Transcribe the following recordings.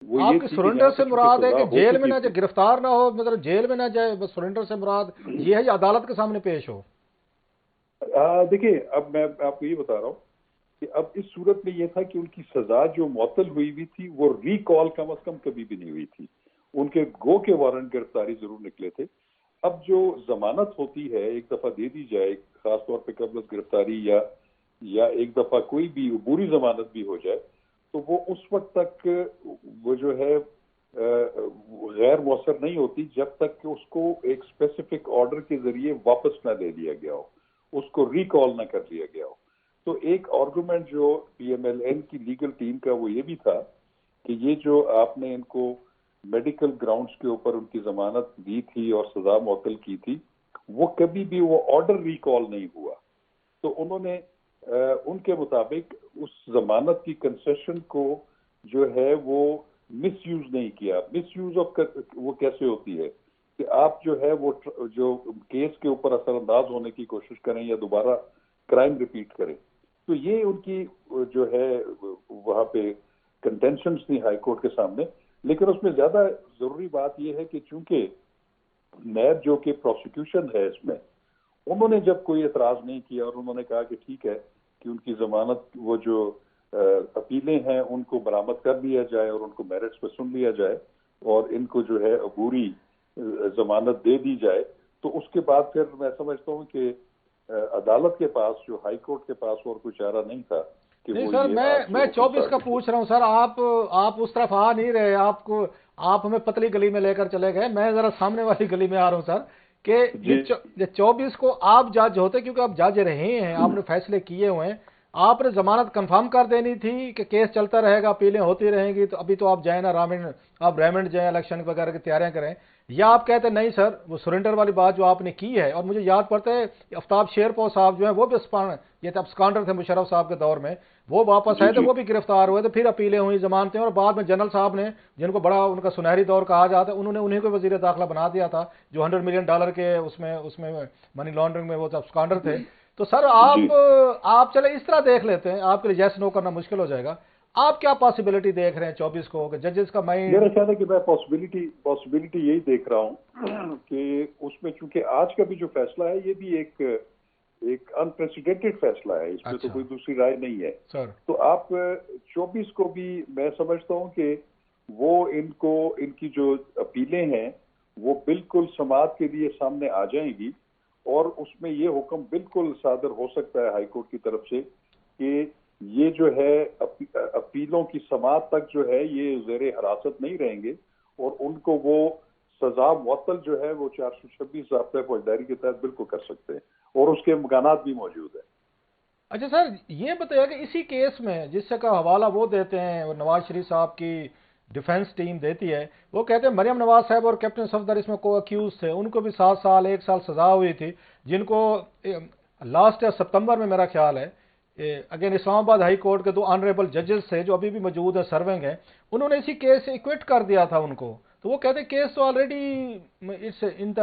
वो ये आपकी थी कि सरेंडर जहाँ से पे चूंकि मुराद है सजा कि हो जेल में चुकी ना जाए, थी। गिरफ्तार ना हो, मतलब जेल में ना जाए, बस सरेंडर से मुराद ये है या अदालत के सामने पेश हो? देखिए, अब मैं आपको ये बता रहा हूँ कि अब इस सूरत में ये था कि उनकी सजा जो मुअत्तल हुई हुई थी वो रिकॉल कम अज कम कभी भी नहीं हुई थी। उनके गो के वारंट गिरफ्तारी जरूर निकले थे। अब जो जमानत होती है एक दफा दे दी जाए, खास तौर पे कबल गिरफ्तारी या एक दफा कोई भी अबूरी जमानत भी हो जाए, तो वो उस वक्त तक वो जो है गैर मौसर नहीं होती जब तक कि उसको एक स्पेसिफिक ऑर्डर के जरिए वापस ना ले लिया गया हो, उसको रिकॉल ना कर लिया गया हो। तो एक आर्गुमेंट जो पीएमएलएन की लीगल टीम का वो ये भी था कि ये जो आपने इनको मेडिकल ग्राउंड्स के ऊपर उनकी जमानत दी थी और सजा मुअत्तल की थी, वो कभी भी वो ऑर्डर रिकॉल नहीं हुआ। तो उन्होंने उनके मुताबिक उस जमानत की कंसेशन को जो है वो मिस यूज नहीं किया। मिस यूज ऑफ वो कैसे होती है कि आप जो है वो जो केस के ऊपर असरअंदाज होने की कोशिश करें या दोबारा क्राइम रिपीट करें। तो ये उनकी जो है वहां पे कंटेंशंस थी हाई कोर्ट के सामने। लेकिन उसमें ज्यादा जरूरी बात यह है कि चूंकि नैब जो कि प्रोसिक्यूशन है इसमें, उन्होंने जब कोई एतराज नहीं किया और उन्होंने कहा कि ठीक है कि उनकी जमानत वो जो अपीलें हैं उनको बरामद कर लिया जाए और उनको मेरिट्स पे सुन लिया जाए और इनको जो है अबूरी जमानत दे दी जाए, तो उसके बाद फिर मैं समझता हूँ कि अदालत के पास, जो हाई कोर्ट के पास, और कोई चारा नहीं था कि नहीं वो सर, ये मैं आज जो मैं हुक्म 24 का सारदी करे। पूछ रहा हूँ सर। आप उस तरफ आ नहीं रहे, आपको आप हमें पतली गली में लेकर चले गए, मैं जरा सामने वाली गली में आ रहा हूँ सर। कि जी ये 24 को आप जज होते, क्योंकि आप जज रहे हैं, आपने फैसले किए हुए हैं, आपने जमानत कंफर्म कर देनी थी कि केस चलता रहेगा, अपीलें होती रहेंगी, तो अभी तो आप जाए ना रामेंड, आप रेमंड जाए, इलेक्शन वगैरह की तैयारियां करें। या आप कहते नहीं सर, वो सरेंडर वाली बात जो आपने की है, और मुझे याद पड़ता है आफ्ताब शेरपो साहब जो है वो भी ये तब स्कॉन्डर थे मुशर्रफ साहब के दौर में, वो वापस जी आए थे, जी वो भी गिरफ्तार हुए थे, फिर अपीलें हुई, जमानतें, और बाद में जनरल साहब ने, जिनको बड़ा उनका सुनहरी दौर कहा जाता है, उन्होंने उन्हीं को वजीर दाखिला बना दिया था, जो $100 मिलियन के उसमें उसमें मनी लॉन्ड्रिंग में वो सब स्कॉन्डर थे। तो सर जी। आप चले इस तरह देख लेते हैं, आपके लिए यस नो करना मुश्किल हो जाएगा। आप क्या पॉसिबिलिटी देख रहे हैं 24 को, कि जजेस का मेरा माइंड? ख्याल है कि मैं पॉसिबिलिटी पॉसिबिलिटी यही देख रहा हूँ कि उसमें चूंकि आज का भी जो फैसला है ये भी एक एक अनप्रेसिडेंटेड फैसला है, इसमें तो अच्छा कोई दूसरी राय नहीं है। सर। तो आप 24 को भी मैं समझता हूँ कि वो इनको इनकी जो अपीलें हैं वो बिल्कुल समाअत के लिए सामने आ जाएंगी और उसमें ये हुक्म बिल्कुल सादर हो सकता है हाई कोर्ट की तरफ से कि ये जो है अपीलों की समाअत तक जो है ये जेर हिरासत नहीं रहेंगे और उनको वो सजा मुअत्तल जो है वो 426 ज़ाब्ता फौजदारी के तहत बिल्कुल कर सकते हैं और उसके इम्कानात भी मौजूद है। अच्छा सर, ये बताइए कि इसी केस में जिससे का हवाला वो देते हैं, वो नवाज शरीफ साहब की डिफेंस टीम देती है, वो कहते हैं मरियम नवाज साहब और कैप्टन सफदर इसमें को अक्यूज थे, उनको भी 7 साल 1 साल सजा हुई थी, जिनको लास्ट या सितंबर में मेरा ख्याल है, अगेन इस्लामाबाद हाई कोर्ट के 2 ऑनरेबल जजेस थे जो अभी भी मौजूद है, सर्विंग हैं, उन्होंने इसी केस से इक्विट कर दिया था उनको। तो वो कहते हैं केस तो ऑलरेडी इट्स इन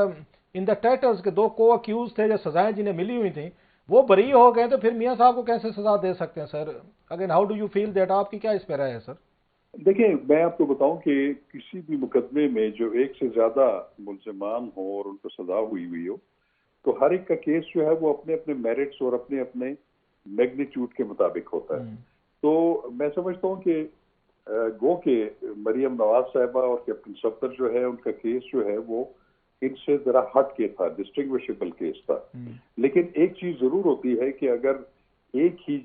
द टैटर्स के, 2 को अक्यूज थे जो सजाएं जिन्हें मिली हुई थी, वो बरी हो गए, तो फिर मियां साहब को कैसे सजा दे सकते हैं sir? Again how do you feel that? आपकी क्या इस पे राय है सर? देखिए, मैं आपको बताऊं कि किसी भी मुकदमे में जो एक से ज्यादा मुल्जिमान हो और उनको सजा हुई हुई हो, तो हर एक का केस जो है वो अपने अपने मेरिट्स और अपने अपने मैग्नीट्यूड के मुताबिक होता है। हम्म। तो मैं समझता हूँ कि गो के मरियम नवाज साहिबा और कैप्टन सफदर जो है उनका केस जो है वो इनसे जरा हट के था, डिस्टिंग्विशेबल केस था। हम्म। लेकिन एक चीज जरूर होती है कि अगर एक ही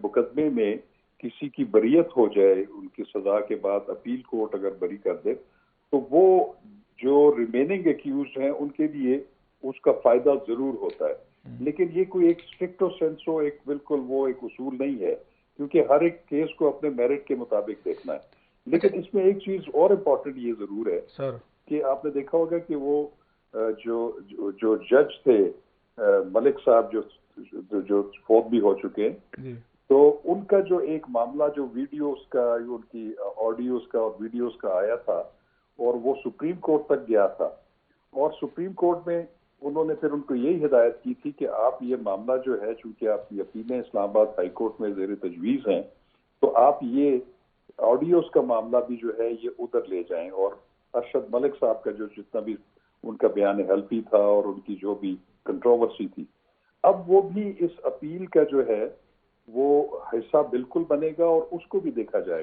मुकदमे में किसी की बरीयत हो जाए, उनकी सजा के बाद अपील कोर्ट अगर बरी कर दे, तो वो जो रिमेनिंग एक्यूज हैं उनके लिए उसका फायदा जरूर होता है। हम्म। लेकिन ये कोई एक स्ट्रिक्टो सेंसो एक बिल्कुल वो एक उसूल नहीं है, क्योंकि हर एक केस को अपने मेरिट के मुताबिक देखना है। अच्छा लेकिन इसमें एक चीज और इम्पोर्टेंट ये जरूर है सर। कि आपने देखा होगा कि वो जो जज थे, मलिक साहब, जो फौत भी हो चुके हैं, जी। तो उनका जो एक मामला जो वीडियोस का, उनकी ऑडियोस का और वीडियोस का आया था और वो सुप्रीम कोर्ट तक गया था, और सुप्रीम कोर्ट में उन्होंने फिर उनको यही हिदायत की थी कि आप ये मामला जो है, चूंकि आपकी अपीलें इस्लामाबाद हाई कोर्ट में जेर तजवीज़ हैं, तो आप ये آڈیوز کا معاملہ بھی جو ہے یہ ادھر لے جائیں، اور ارشد ملک صاحب کا جو جتنا بھی ان کا بیان حلفی تھا اور ان کی جو بھی کنٹروورسی تھی، اب وہ بھی اس اپیل کا جو ہے وہ حصہ بالکل بنے گا اور اس کو بھی دیکھا جائے گا۔